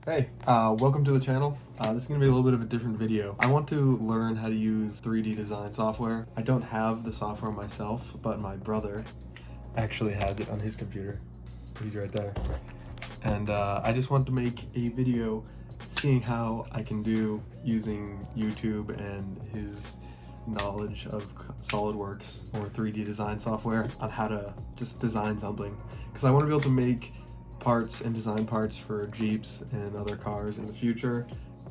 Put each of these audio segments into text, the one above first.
Hey, welcome to the channel. This is going to be a little bit of a different video. I want to learn how to use 3D design software. I don't have the software myself, but my brother actually has it on his computer. He's right there. And I just want to make a video seeing how I can do using YouTube and his knowledge of SOLIDWORKS or 3D design software on how to just design something. Because I want to be able to make parts and design parts for Jeeps and other cars in the future,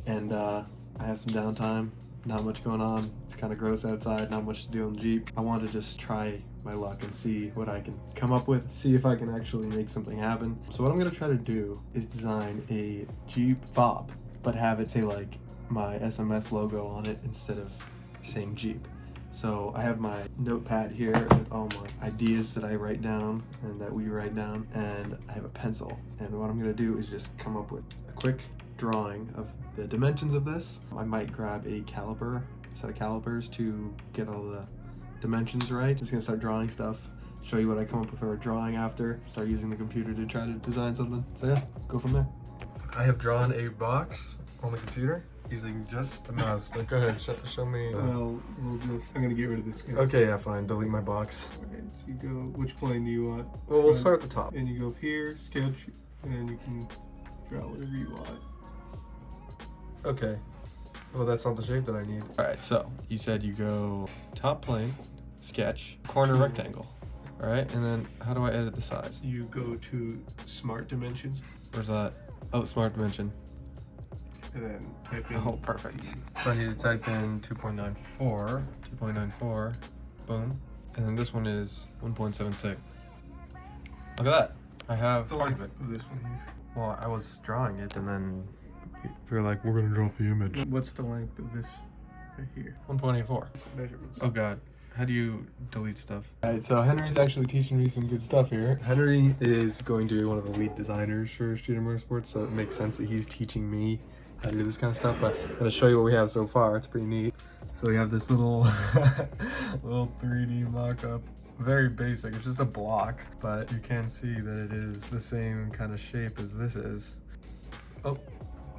and I have some downtime, not much going on. It's kind of gross outside, not much to do on the Jeep. I want to just try my luck and see what I can come up with, see if I can actually make something happen. So what I'm going to try to do is design a Jeep fob, but have it say like my SMS logo on it instead of saying Jeep. So I have my notepad here with all my ideas that I write down and that we write down, and I have a pencil. And what I'm gonna do is just come up with a quick drawing of the dimensions of this. I might grab a caliper, a set of calipers to get all the dimensions right. Just gonna start drawing stuff, show you what I come up with for a drawing after, start using the computer to try to design something. So yeah, go from there. I have drawn a box on the computer using just a mouse, but go ahead, show me. Well, I'm gonna get rid of this guy. Okay, yeah, fine, delete my box. Okay, so you go, which plane do you want? Well, we'll start at the top. And you go here, sketch, and then you can draw whatever you want. Okay. Well, that's not the shape that I need. Alright, so you said you go top plane, sketch, corner rectangle. Alright, and then how do I edit the size? You go to Smart Dimensions. Where's that? Oh, Smart Dimension. And then type in. Oh, perfect. So I need to type in 2.94, boom. And then this one is 1.76. Look at that. I have The part length of it. of this one here. Well, I was drawing it and then we were like, we're gonna drop the image. What's the length of this right here? 1.84. Measurements. Oh God. How do you delete stuff? Alright, so Henry's actually teaching me some good stuff here. Henry is going to be one of the lead designers for Street Motorsports, so it makes sense that he's teaching me how to do this kind of stuff, but I'm gonna show you what we have so far. It's pretty neat. So we have this little little 3D mock-up. Very basic, it's just a block, but you can see that it is the same kind of shape as this is. Oh,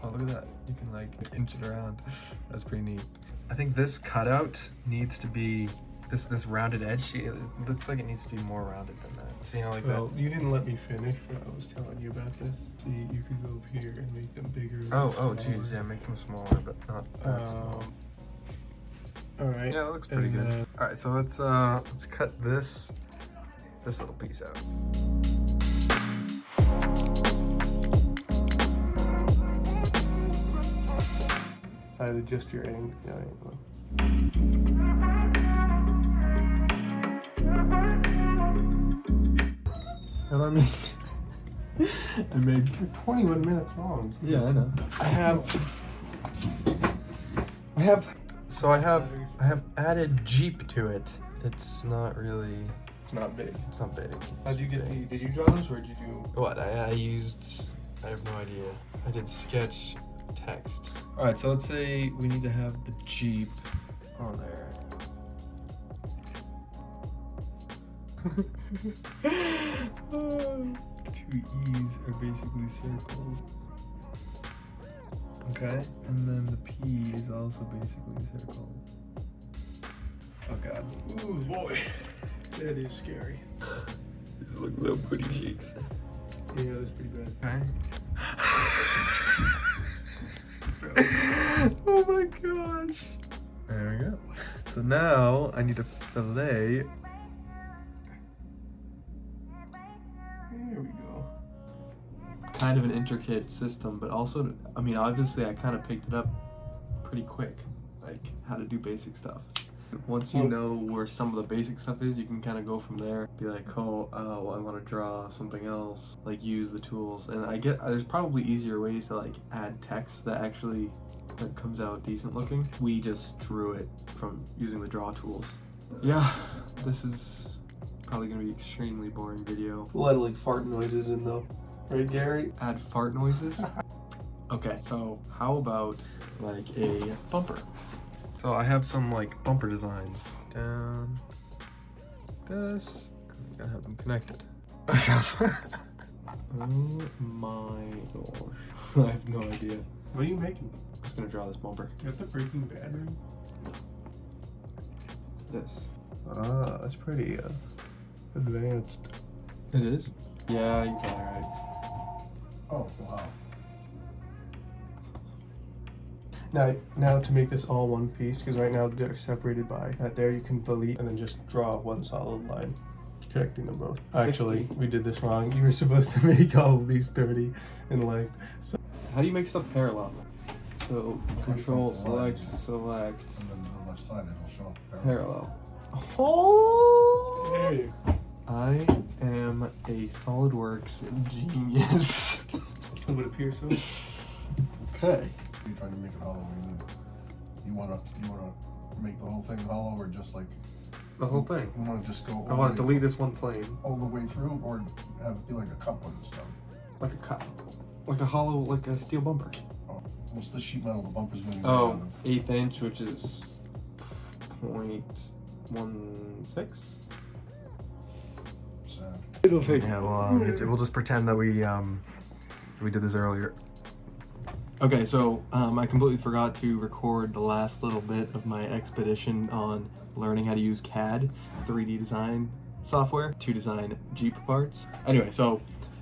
look at that. You can like inch it around. That's pretty neat. I think this cutout needs to be this rounded edge. It looks like it needs to be more rounded than that. See how like Well, that? you didn't let me finish what I was telling you about this. See, you could go up here and make them bigger. Oh, geez, yeah, make them smaller, but not that small. All right. Yeah, that looks pretty good. All right, so let's cut this little piece out. I'd adjust your angle. Yeah, How do I make? I made 21 minutes long. Yeah, I know. I have added Jeep to it. It's not really. It's not big. It's not big. How'd you get the? Did you draw this or did you do? What? I used. I have no idea. I did sketch text. All right, so let's say we need to have the Jeep on there. The two E's are basically circles. Okay, and then the P is also basically a circle. Oh God. Ooh boy, that is scary. This looks so pretty cheeks. Yeah, that's pretty bad. Okay. Oh my gosh. There we go. So now I need to fillet. There we go. Kind of an intricate system, but also, I mean, obviously I kind of picked it up pretty quick, like how to do basic stuff. Once you know where some of the basic stuff is, you can kind of go from there. Be like, well, I want to draw something else, like use the tools. And I get there's probably easier ways to like add text that actually that comes out decent looking. We just drew it from using the draw tools. Yeah, this is probably gonna be extremely boring video. A lot of like fart noises in though, right, Gary? Add fart noises. Okay, so how about like a bumper? So I have some like bumper designs down this. I'm gonna have them connected. Oh my gosh. I have no idea. What are you making? I'm just gonna draw this bumper. You got the Breaking Bad ring? This. Ah, that's pretty advanced. It is? Yeah, you're probably right. Oh, wow. Now to make this all one piece, because right now they're separated by that there, you can delete and then just draw one solid line connecting them both. Actually, 60. we did this wrong. You were supposed to make all of these 30 in length. So How do you make stuff parallel? So, control, Click on the line, select, yeah. select, And then to the left side it'll show up parallel. Oh! there you I am a SOLIDWORKS genius. It would appear so. Okay. You're trying to make it hollow. You wanna make the whole thing hollow, or just like The whole thing. you wanna just go I want to delete this one plane. all the way through, or have it be like a cup when it's done? Like a cut. Like a hollow, like a steel bumper. Oh, what's the sheet metal the bumper's gonna be? Oh, on? 1/8 inch, which is 0.16. Sad. It'll take. Yeah, well, we'll just pretend that we did this earlier. Okay, so I completely forgot to record the last little bit of my expedition on learning how to use CAD 3D design software to design Jeep parts. Anyway, so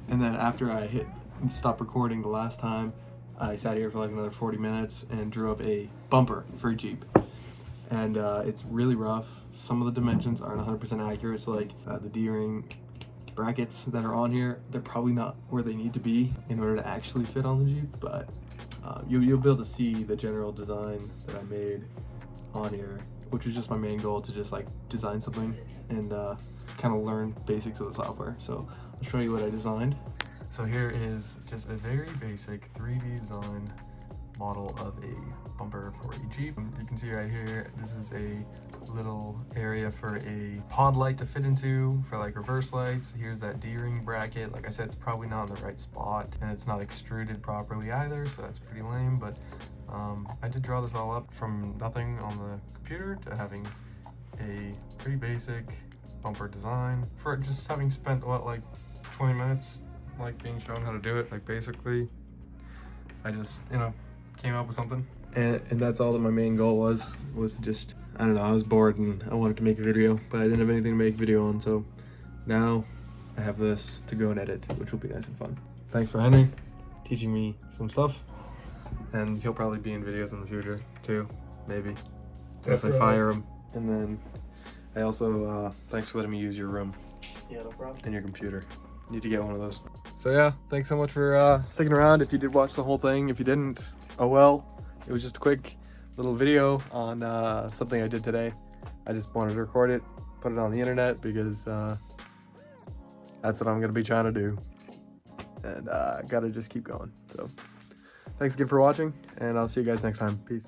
and then after I hit stop recording the last time, I sat here for like another 40 minutes and drew up a bumper for a Jeep. And it's really rough. Some of the dimensions aren't 100% accurate, so like the D-ring brackets that are on here, they're probably not where they need to be in order to actually fit on the Jeep, but you'll be able to see the general design that I made on here, which was just my main goal, to just like design something and kind of learn basics of the software. So I'll show you what I designed. So here is just a very basic 3D design model of a bumper for a Jeep. You can see right here, this is a little area for a pod light to fit into for like reverse lights. Here's that D-ring bracket. Like I said, it's probably not in the right spot, and it's not extruded properly either, so that's pretty lame, but I did draw this all up from nothing on the computer to having a pretty basic bumper design, for just having spent what, like 20 minutes like being shown how to do it. Like basically I just, you know, came up with something, and that's all that my main goal was to just, I don't know, I was bored and I wanted to make a video, but I didn't have anything to make a video on, so now I have this to go and edit, which will be nice and fun. Thanks for Henry teaching me some stuff, and he'll probably be in videos in the future too, maybe, unless I fire him. And then I also thanks for letting me use your room. Yeah, no problem. And your computer. Need to get one of those. So yeah, thanks so much for sticking around. If you did watch the whole thing, if you didn't, oh well. It was just a quick little video on something I did today. I just wanted to record it, put it on the internet, because that's what I'm gonna be trying to do. And gotta just keep going. So thanks again for watching, and I'll see you guys next time. Peace.